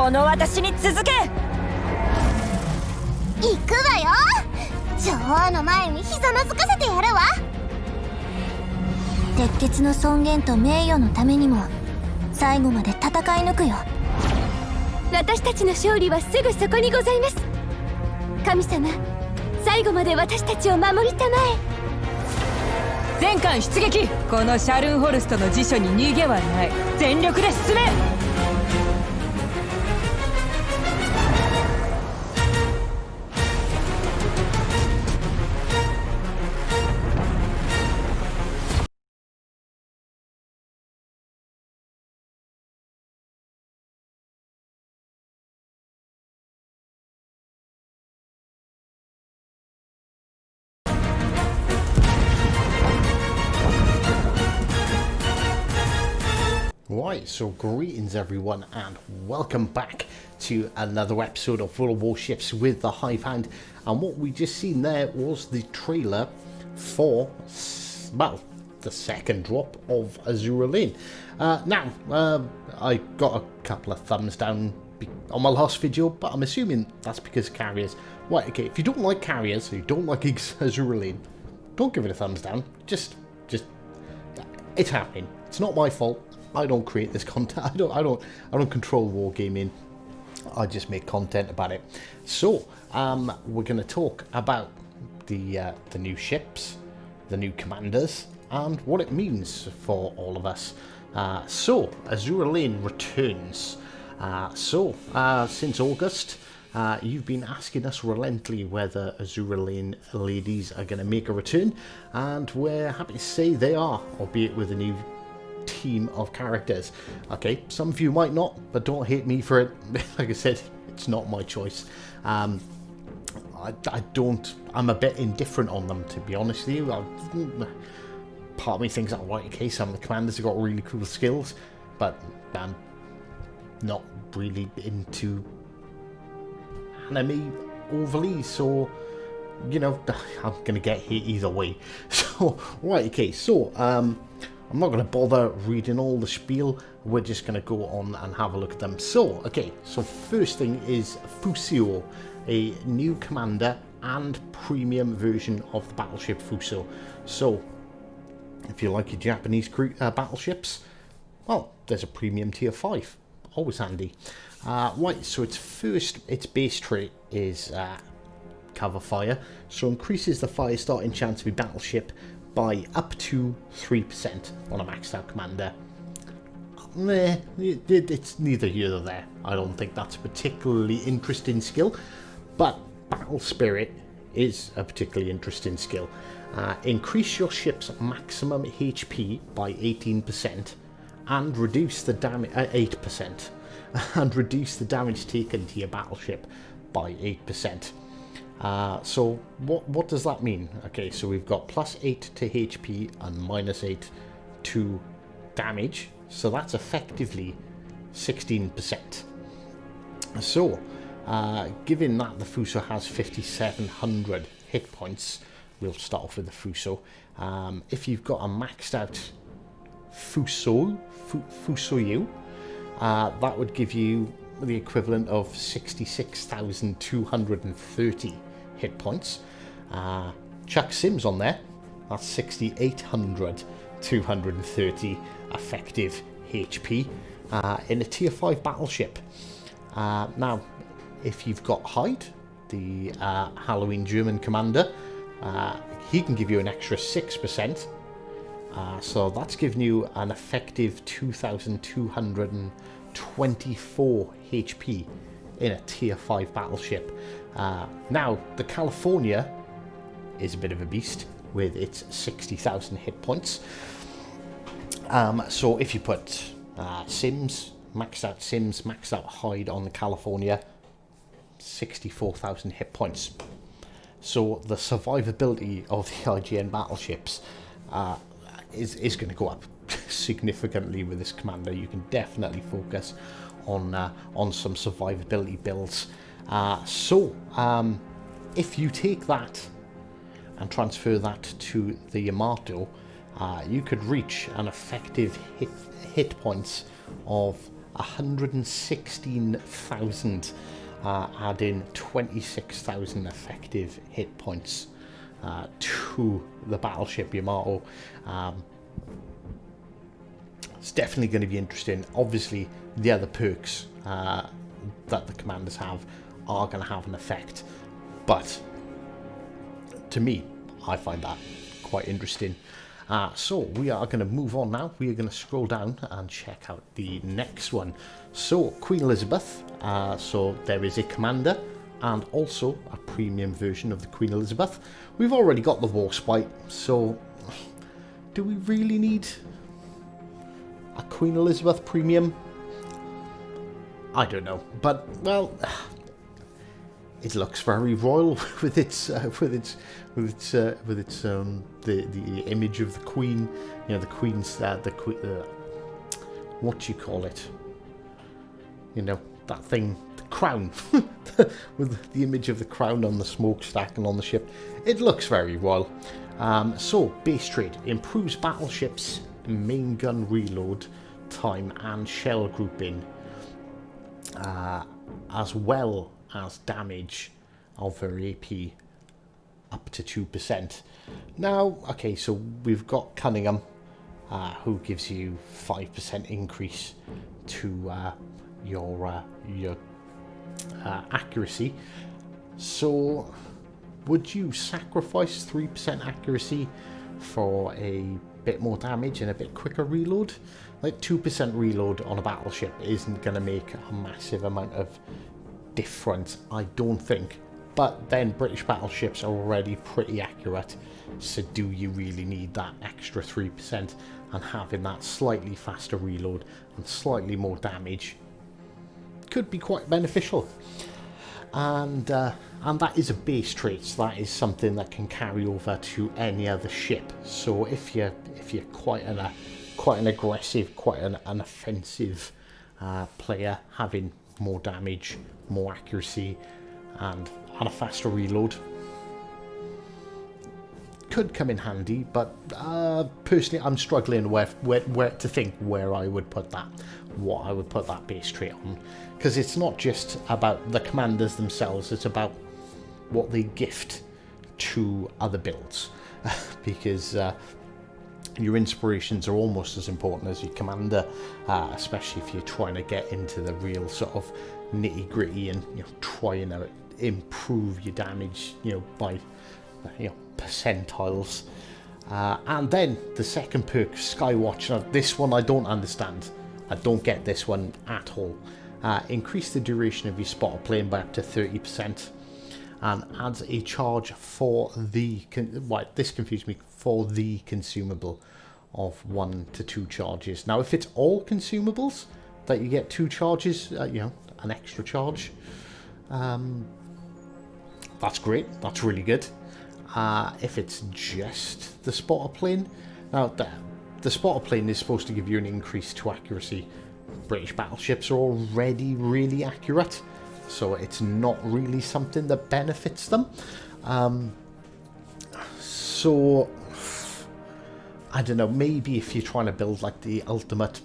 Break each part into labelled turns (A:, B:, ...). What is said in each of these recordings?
A: この私に続け。
B: 行くわよ。女王の前にひざまずかせてやるわ。鉄血の尊厳と名誉のためにも最後まで戦い抜くよ。
C: 私たちの勝利はすぐそこにございます。神様、最後まで私たちを守りたまえ。
A: 全艦出撃。このシャルンホルストの辞書に逃げはない。全力で進め。
D: Right, so greetings everyone and welcome back to another episode of World Warships with the Hive Hand. And what we just seen there was the trailer for, well, the second drop of Azur Lane. Now, I got a couple of thumbs down on my last video, but I'm assuming that's because of carriers. Right, okay, if you don't like carriers, or you don't like Azur Lane, don't give it a thumbs down. Just, it's happening. It's not my fault. I don't create this content. I don't control wargaming. I just make content about it. So we're going to talk about the new ships, the new commanders, and what it means for all of us. So Azur Lane returns. Since August, you've been asking us relentlessly whether Azur Lane ladies are going to make a return, and we're happy to say they are, albeit with a new team of characters. Okay, some of you might not, but don't hate me for it. Like I said, it's not my choice. I'm a bit indifferent on them, to be honest with you. Part of me thinks, oh, right, okay, some of the commanders have got really cool skills, but I'm not really into anime overly, so you know, I'm gonna get hit either way. So right, okay, so I'm not going to bother reading all the spiel, we're just going to go on and have a look at them. So, okay, so first thing is Fuso, a new commander and premium version of the battleship Fuso. So, if you like your Japanese battleships, well, there's a premium tier 5, always handy. Right, so its base trait is cover fire, so increases the fire starting chance of a battleship by up to 3% on a maxed out commander. It's neither here nor there. I don't think that's a particularly interesting skill, but Battle Spirit is a particularly interesting skill. Increase your ship's maximum HP by 18% and reduce the damage 8% and reduce the damage taken to your battleship by 8%. So what does that mean? Okay, so we've got +8 to HP and -8 to damage, so that's effectively 16%. So given that the Fuso has 5,700 hit points, we'll start off with the Fuso. If you've got a maxed out Fuso, that would give you the equivalent of 66,230 hit points. Chuck Sims on there, that's 6,800 effective HP in a tier 5 battleship. Now, if you've got Hyde, the Halloween German commander, he can give you an extra 6%. So that's giving you an effective 2,224 HP in a tier 5 battleship. Now, the California is a bit of a beast with its 60,000 hit points. So if you put maxed out Hyde on the California, 64,000 hit points. So the survivability of the IGN battleships is going to go up significantly with this commander. You can definitely focus on some survivability builds. If you take that and transfer that to the Yamato, you could reach an effective hit points of 116,000, adding 26,000 effective hit points to the battleship Yamato. It's definitely going to be interesting. Obviously, the other perks that the commanders have are going to have an effect, but to me, I find that quite interesting. So we are going to move on now. We are going to scroll down and check out the next one. So Queen Elizabeth, so there is a commander and also a premium version of the Queen Elizabeth. We've already got the Warspite, so do we really need a Queen Elizabeth premium? I don't know, but well, it looks very royal with its the image of the Queen. You know, the Queen's what do you call it? You know, that thing, the crown, with the image of the crown on the smokestack and on the ship. It looks very royal. So base trait improves battleships' main gun reload time and shell grouping, as well as damage of their AP up to 2%. Now, okay, so we've got Cunningham, who gives you 5% increase to your accuracy. So, would you sacrifice 3% accuracy for a bit more damage and a bit quicker reload? Like 2% reload on a battleship isn't going to make a massive amount of difference, I don't think. But then British battleships are already pretty accurate, so do you really need that extra 3%? And having that slightly faster reload and slightly more damage could be quite beneficial. And that is a base trait, so that is something that can carry over to any other ship. So if you're quite an aggressive, quite an offensive player, having more damage, more accuracy, and a faster reload could come in handy. But personally, I'm struggling where to think where I would put that, what I would put that base trait on, because it's not just about the commanders themselves, it's about what they gift to other builds, because your inspirations are almost as important as your commander, especially if you're trying to get into the real sort of nitty gritty and trying to improve your damage, by percentiles. And then the second perk, Skywatch. Now this one I don't understand. I don't get this one at all. Increase the duration of your spotter plane by up to 30%, and adds a charge for the this confused me, for the consumable of 1 to 2 charges. Now if it's all consumables that you get 2 charges, an extra charge, that's great, that's really good. If it's just the spotter plane, now the spotter plane is supposed to give you an increase to accuracy. British battleships are already really accurate, so it's not really something that benefits them. So I don't know, maybe if you're trying to build like the ultimate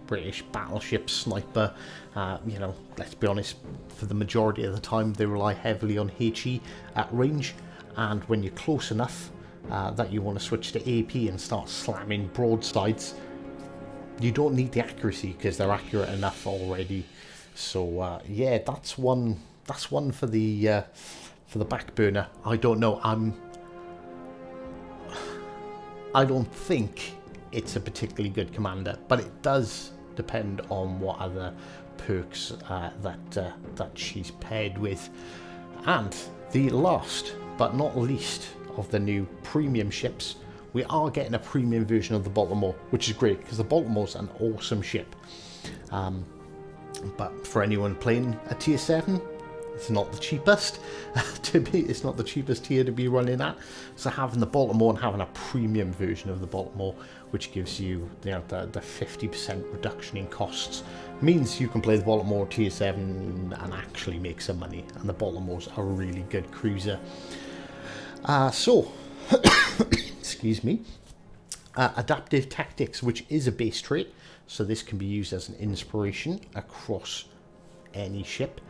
D: British battleship sniper, let's be honest, for the majority of the time they rely heavily on HE at range, and when you're close enough that you want to switch to AP and start slamming broadsides, you don't need the accuracy because they're accurate enough already. So yeah, that's one for the back burner. I don't know, I don't think it's a particularly good commander, but it does depend on what other perks that she's paired with. And the last but not least of the new premium ships, we are getting a premium version of the Baltimore, which is great because the Baltimore's an awesome ship. But for anyone playing a tier 7, it's not the cheapest it's not the cheapest tier to be running at. So having the Baltimore and having a premium version of the Baltimore, which gives you the 50% reduction in costs, means you can play the Baltimore tier 7 and actually make some money. And the Baltimore's a really good cruiser. So excuse me. Adaptive tactics, which is a base trait, so this can be used as an inspiration across any ship.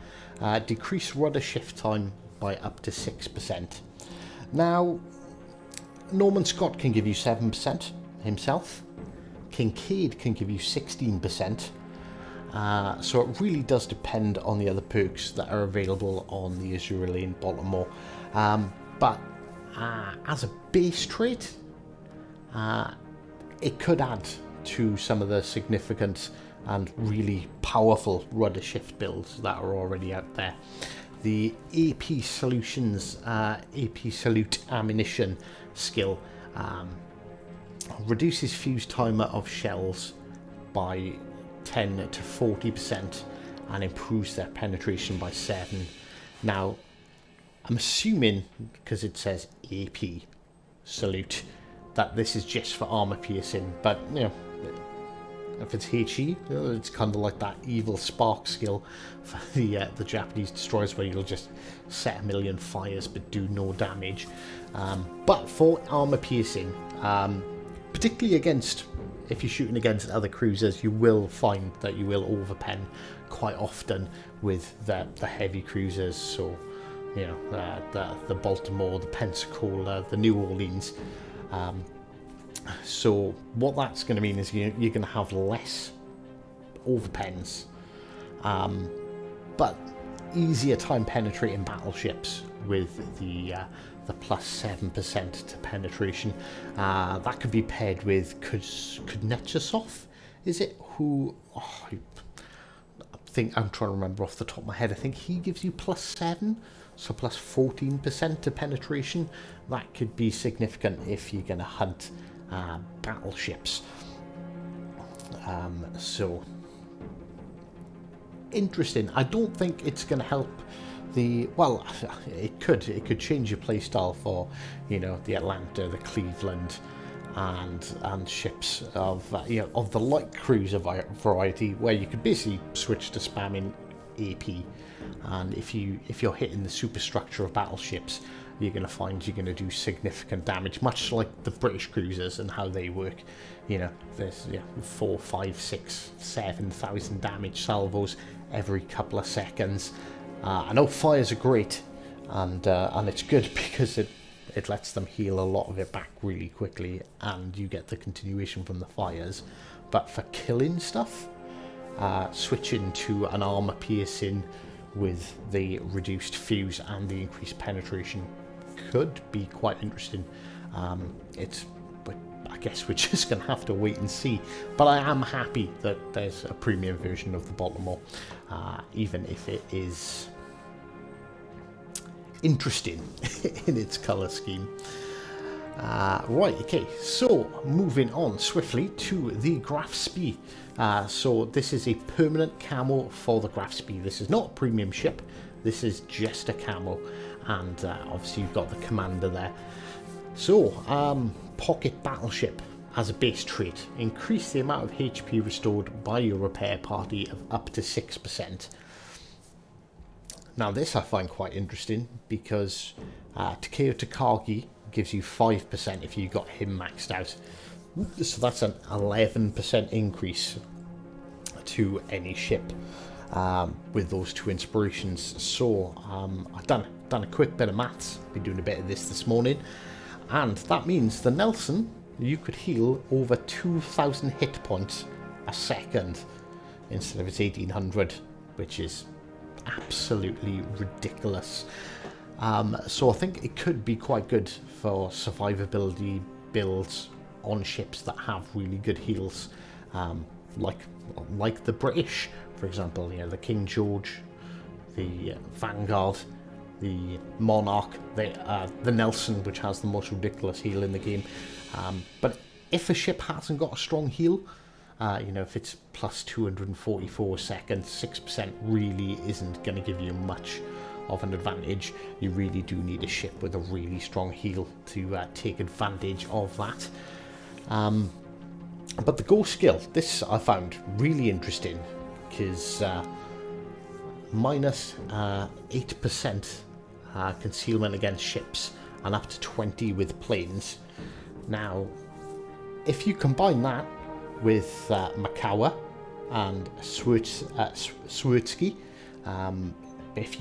D: Decrease rudder shift time by up to 6%. Now, Norman Scott can give you 7% himself. Kincaid can give you 16%. So it really does depend on the other perks that are available on the Azur Lane Baltimore. But as a base trait, it could add to some of the significant and really powerful rudder shift builds that are already out there. The AP Solutions, AP Salute Ammunition skill reduces fuse timer of shells by 10 to 40% and improves their penetration by 7. Now, I'm assuming, because it says AP Salute, that this is just for armor piercing, but you know, if it's HE, it's kind of like that evil spark skill for the Japanese destroyers, where you'll just set a million fires but do no damage. But for armor piercing, particularly against, if you're shooting against other cruisers, you will find that you will overpen quite often with the heavy cruisers. So, you know, the Baltimore, the Pensacola, the New Orleans. So what that's going to mean is you're going to have less overpens, but easier time penetrating battleships with the plus 7% to penetration. That could be paired with Kuznetsov, is it? Who? Oh, I think I'm trying to remember off the top of my head. I think he gives you plus 7, so plus 14% to penetration. That could be significant if you're going to hunt battleships. So interesting. I don't think it's going to help the, well, it could change your playstyle for, you know, the Atlanta, the Cleveland, and ships of you know, of the light cruiser variety, where you could basically switch to spamming AP, and if you're hitting the superstructure of battleships, you're going to find you're going to do significant damage, much like the British cruisers and how they work. You know, there's 4, 5, 6, 7,000 damage salvos every couple of seconds. I know fires are great, and it's good because it lets them heal a lot of it back really quickly, and you get the continuation from the fires. But for killing stuff, switching to an armor piercing with the reduced fuse and the increased penetration could be quite interesting. But I guess we're just going to have to wait and see. But I am happy that there's a premium version of the Baltimore, even if it is interesting in its colour scheme. Right, okay, so moving on swiftly to the Graf Spee. So this is a permanent camo for the Graf Spee. This is not a premium ship, this is just a camo, and obviously you've got the commander there. So, pocket battleship as a base trait. Increase the amount of HP restored by your repair party of up to 6%. Now this I find quite interesting, because Takeo Takagi gives you 5% if you got him maxed out. So that's an 11% increase to any ship with those two inspirations. So I've done a quick bit of maths, been doing a bit of this morning, and that means the Nelson, you could heal over 2,000 hit points a second instead of its 1,800, which is absolutely ridiculous. So I think it could be quite good for survivability builds on ships that have really good heals, like the British, for example. You know, the King George, the Vanguard, the Monarch, the Nelson, which has the most ridiculous heal in the game. But if a ship hasn't got a strong heal, you know, if it's plus 244 seconds, 6% really isn't going to give you much of an advantage. You really do need a ship with a really strong heal to take advantage of that. But the Go skill, this I found really interesting, because minus 8% concealment against ships and up to 20 with planes. Now, if you combine that with Makawa and Swirsky. If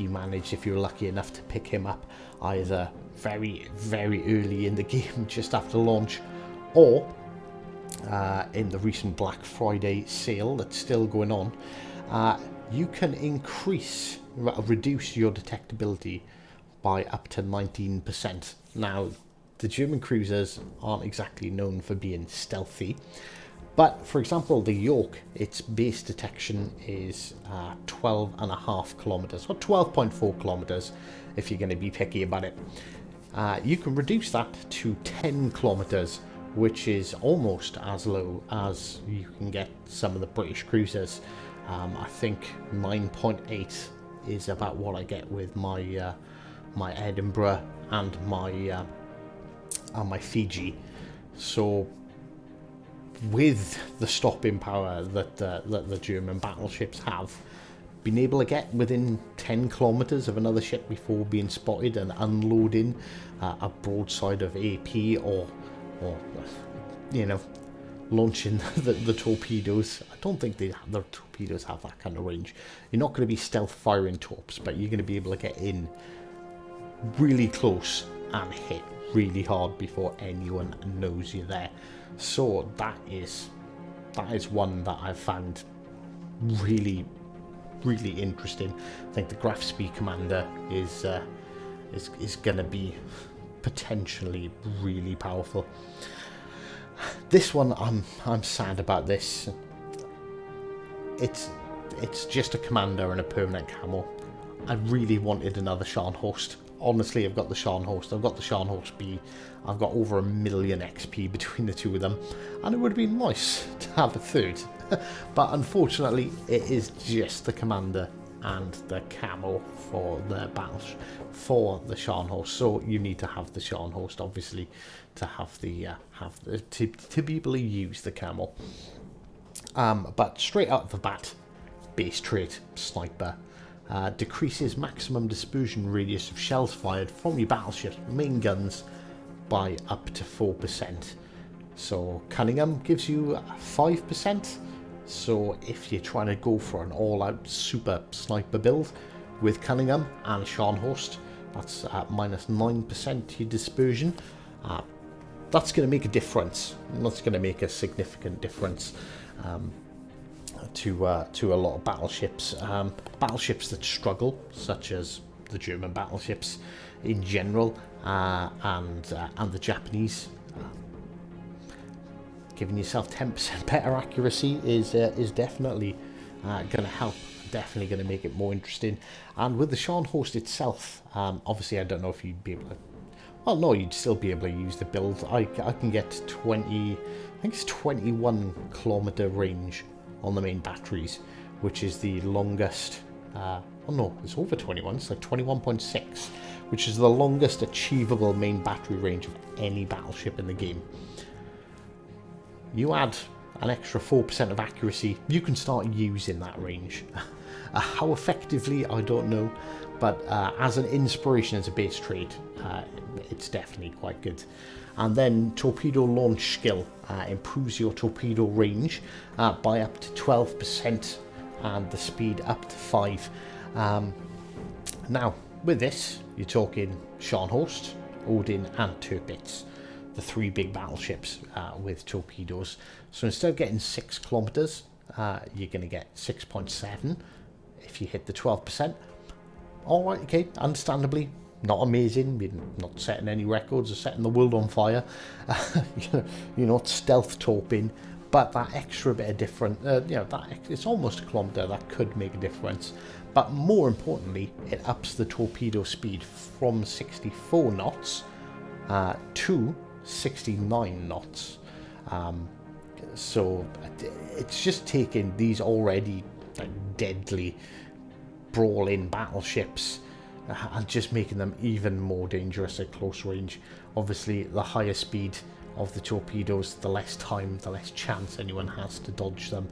D: you're lucky enough to pick him up either very, very early in the game, just after launch, or in the recent Black Friday sale that's still going on, you can reduce your detectability by up to 19%. Now, the German cruisers aren't exactly known for being stealthy, but for example, the York, its base detection is 12.5 kilometers, or 12.4 kilometers if you're going to be picky about it. You can reduce that to 10 kilometers, which is almost as low as you can get some of the British cruisers. I think 9.8 is about what I get with my my Edinburgh and my Fiji. So with the stopping power that the German battleships have, being able to get within 10 kilometers of another ship before being spotted and unloading a broadside of AP, or you know, launching the torpedoes. I don't think the torpedoes have that kind of range. You're not going to be stealth firing torps, but you're going to be able to get in really close and hit really hard before anyone knows you're there. So that is one that I've found really, really interesting. I think the Graf Spee Commander is going to be potentially really powerful. This one, I'm sad about this. It's just a commander and a permanent camo. I really wanted another Scharnhorst. Honestly, I've got the Scharnhorst, I've got the Scharnhorst B, I've got over 1 million XP between the two of them, and it would have been nice to have a third. But unfortunately, it is just the commander and the camo for the Scharnhorst. So you need to have the Scharnhorst, obviously, to have the to be able to use the camo. But straight out of the bat, base trait sniper. Decreases maximum dispersion radius of shells fired from your battleship's main guns by up to 4%. So Cunningham gives you 5%. So if you're trying to go for an all-out super sniper build with Cunningham and Scharnhorst, that's at minus 9% your dispersion. That's going to make a difference. That's going to make a significant difference to a lot of battleships. Battleships that struggle, such as the German battleships in general, and the Japanese. Giving yourself 10% better accuracy is definitely going to help. Definitely going to make it more interesting. And with the Scharnhorst itself, obviously I don't know if you'd be able to. Well, no, you'd still be able to use the build. I can get 20. I think it's 21 kilometer range on the main batteries, which is the longest. Oh no, it's over 21. It's like 21.6, which is the longest achievable main battery range of any battleship in the game. You add an extra 4% of accuracy, you can start using that range. How effectively, I don't know, but as an inspiration, as a base trait, it's definitely quite good. And then torpedo launch skill improves your torpedo range by up to 12% and the speed up to 5. Now, with this, you're talking Scharnhorst, Odin and Tirpitz, the 3 big battleships with torpedoes. So instead of getting 6 kilometers, you're going to get 6.7 if you hit the 12%. Alright, okay, understandably, not amazing. You're not setting any records or setting the world on fire. You're not stealth torping, but that extra bit of difference, it's almost a kilometer, that could make a difference. But more importantly, it ups the torpedo speed from 64 knots to 69 knots. So it's just taking these already deadly brawling battleships and just making them even more dangerous at close range. Obviously, the higher speed of the torpedoes, the less time, the less chance anyone has to dodge them,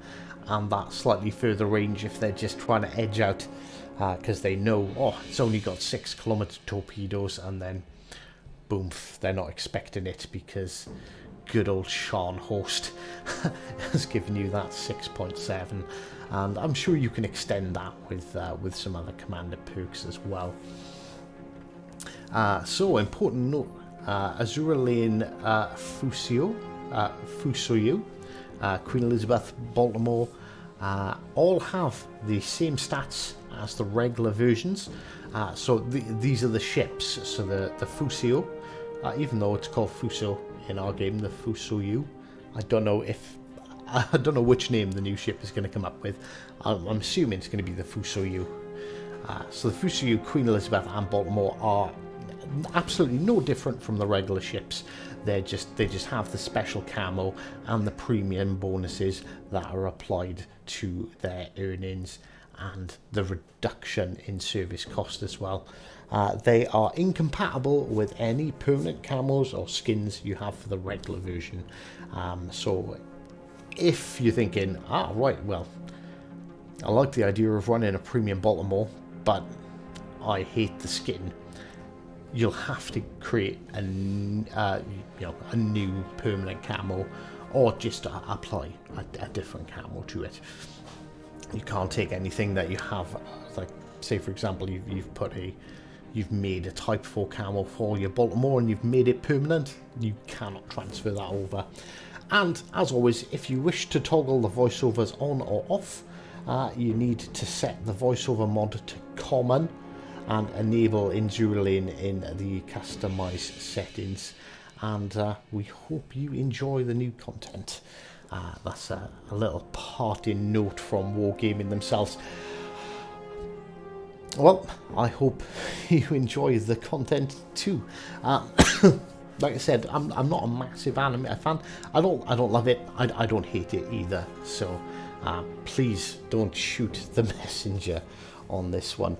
D: and that slightly further range if they're just trying to edge out because they know, oh, it's only got 6 kilometer torpedoes, and then boom, they're not expecting it because good old Sean Host has given you that 6.7, and I'm sure you can extend that with some other commander perks as well. So important note, Azur Lane, Fuso, Queen Elizabeth, Baltimore, all have the same stats as the regular versions. So these are the ships. So the Fuso, even though it's called Fuso in our game, the Fuso, I don't know which name the new ship is going to come up with. I'm assuming it's going to be the Fuso. So the Fuso, Queen Elizabeth, and Baltimore are absolutely no different from the regular ships. They just have the special camo and the premium bonuses that are applied to their earnings and the reduction in service cost as well. They are incompatible with any permanent camos or skins you have for the regular version. So if you're thinking, right, well, I like the idea of running a premium Baltimore, but I hate the skin, you'll have to create a new permanent camo, or just apply a different camo to it. You can't take anything that you have, like say for example you've made a Type 4 camo for your Baltimore and you've made it permanent. You cannot transfer that over. And as always, if you wish to toggle the voiceovers on or off, you need to set the voiceover mod to common and enable Azur Lane in the customized settings. And we hope you enjoy the new content. That's a little parting note from Wargaming themselves. Well, I hope you enjoy the content too. Like I said, I'm not a massive anime fan. I don't love it. I don't hate it either. So please don't shoot the messenger on this one.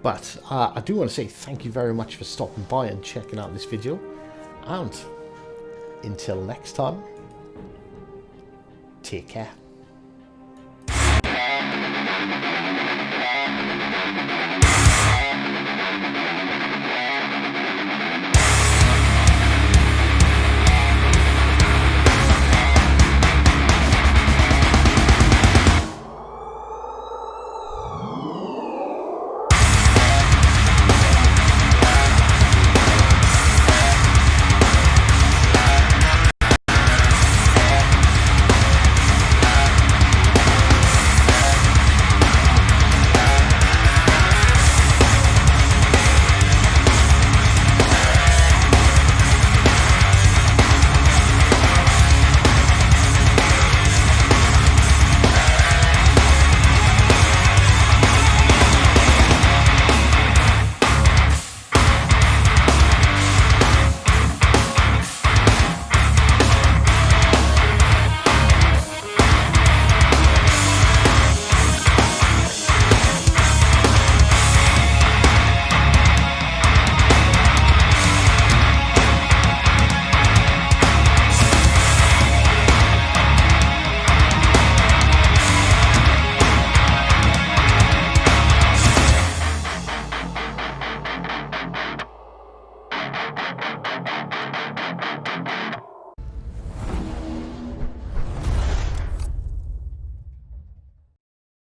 D: But I do want to say thank you very much for stopping by and checking out this video. And until next time, take care.